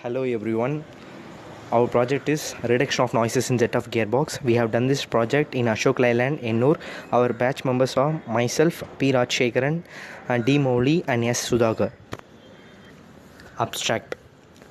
Hello everyone. Our project is reduction of noises in ZF Gearbox. We have done this project in Ashok Leyland, Ennur. Our batch members are myself, P. Rajshekaran, and D. Mowli and S. Sudhakar. Abstract.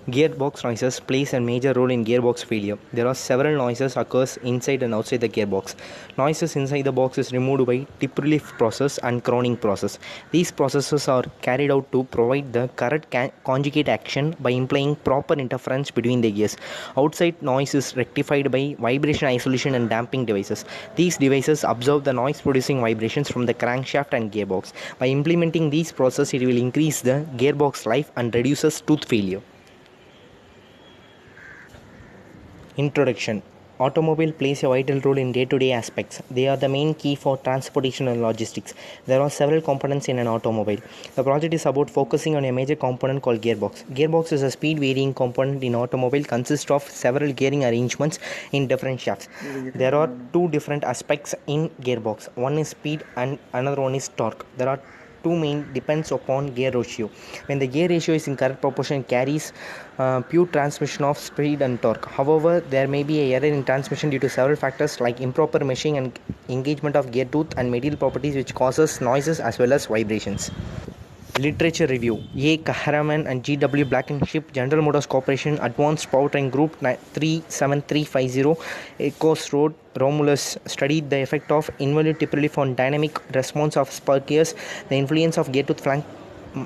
Gearbox noises plays a major role in gearbox failure. There are several noises occurs inside and outside the gearbox. Noises inside the box is removed by tip relief process and crowning process. These processes are carried out to provide the correct conjugate action by implying proper interference between the gears. Outside noise is rectified by vibration isolation and damping devices. These devices absorb the noise producing vibrations from the crankshaft and gearbox. By implementing these processes, it will increase the gearbox life and reduces tooth failure. Introduction. Automobile plays a vital role in day-to-day aspects. They are the main key for transportation and logistics. There are several components in an automobile. The project is about focusing on a major component called gearbox. Gearbox is a speed-varying component in automobile, consists of several gearing arrangements in different shafts. There are two different aspects in gearbox. One is speed and another one is torque. There are two main depends upon gear ratio. When the gear ratio is in correct proportion, it carries pure transmission of speed and torque. However, there may be a error in transmission due to several factors like improper meshing and engagement of gear tooth and material properties, which causes noises as well as vibrations. Literature review. A. Kahraman and G.W. Blankenship, General Motors Corporation, Advanced Powertrain Group 37350, Ecos Road, Romulus, studied the effect of involute tip relief on dynamic response of spur gears, the influence of gear tooth flank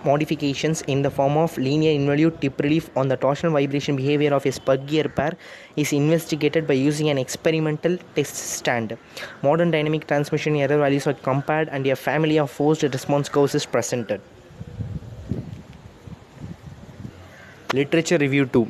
modifications in the form of linear involute tip relief on the torsional vibration behavior of a spur gear pair is investigated by using an experimental test stand. Modern dynamic transmission error values are compared and a family of forced response curves is presented. Literature review 2.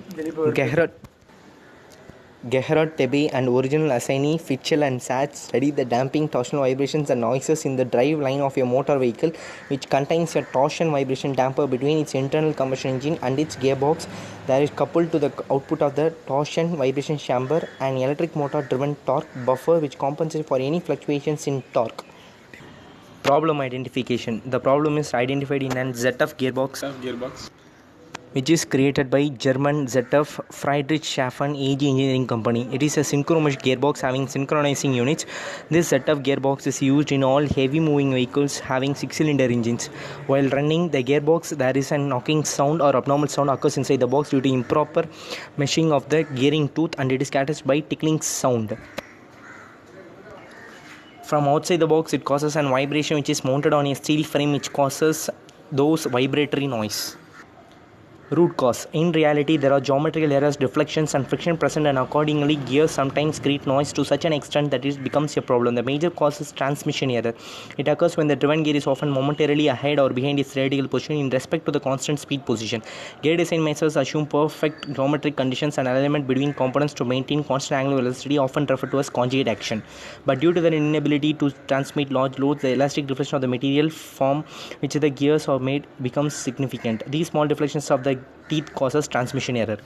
Gerhard Tebe and original assignee Fitchell and Sachs studied the damping torsional vibrations and noises in the drive line of a motor vehicle, which contains a torsion vibration damper between its internal combustion engine and its gearbox that is coupled to the output of the torsion vibration chamber, an electric motor driven torque buffer which compensates for any fluctuations in torque. Problem identification. The problem is identified in an ZF gearbox, which is created by German ZF Friedrichshafen AG Engineering Company. It is a synchromesh gearbox having synchronizing units. This ZF gearbox is used in all heavy moving vehicles having 6-cylinder engines. While running the gearbox, there is a knocking sound or abnormal sound occurs inside the box due to improper meshing of the gearing tooth, and it is characterized by tickling sound. From outside the box, it causes an vibration which is mounted on a steel frame, which causes those vibratory noise. Root cause. In reality, there are geometrical errors, deflections and friction present, and accordingly gears sometimes create noise to such an extent that it becomes a problem. The major cause is transmission error. It occurs when the driven gear is often momentarily ahead or behind its radial position in respect to the constant speed position. Gear design measures assume perfect geometric conditions and alignment between components to maintain constant angular velocity, often referred to as conjugate action. But due to their inability to transmit large loads, the elastic deflection of the material from which the gears are made becomes significant. These small deflections of the teeth causes transmission error.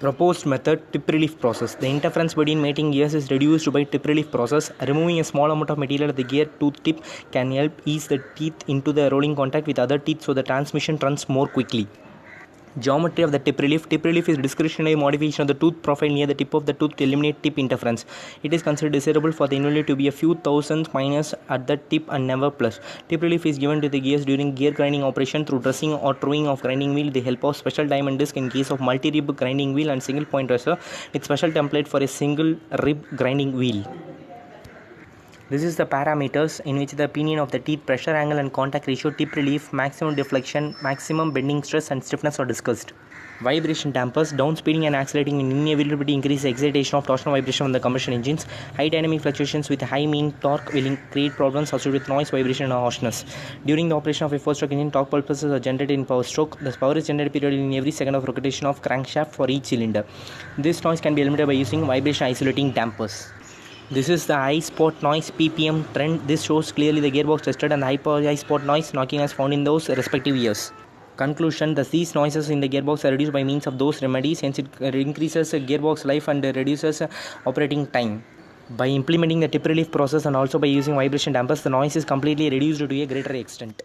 Proposed method: tip relief process. The interference between mating gears is reduced by tip relief process. Removing a small amount of material at the gear tooth tip can help ease the teeth into the rolling contact with other teeth so the transmission runs more quickly. Geometry of the tip relief. Tip relief is discretionary modification of the tooth profile near the tip of the tooth to eliminate tip interference. It is considered desirable for the involute to be a few thousand minus at the tip and never plus. Tip relief is given to the gears during gear grinding operation through dressing or throwing of grinding wheel with the help of special diamond disc in case of multi-rib grinding wheel and single point dresser with special template for a single rib grinding wheel. This is the parameters in which the opinion of the teeth, pressure angle and contact ratio, tip relief, maximum deflection, maximum bending stress and stiffness are discussed. Vibration dampers. Downspeeding and accelerating will inevitably increase the excitation of torsional vibration on the combustion engines. High dynamic fluctuations with high mean torque will create problems associated with noise, vibration and harshness. During the operation of a 4-stroke engine, torque pulses are generated in power stroke. The power is generated periodically in every second of rotation of crankshaft for each cylinder. This noise can be eliminated by using vibration isolating dampers. This is the high spot noise ppm trend. This shows clearly the gearbox tested and the high spot noise knocking as found in those respective years. Conclusion: these noises in the gearbox are reduced by means of those remedies, hence it increases gearbox life and reduces operating time. By implementing the tip relief process and also by using vibration dampers, the noise is completely reduced to a greater extent.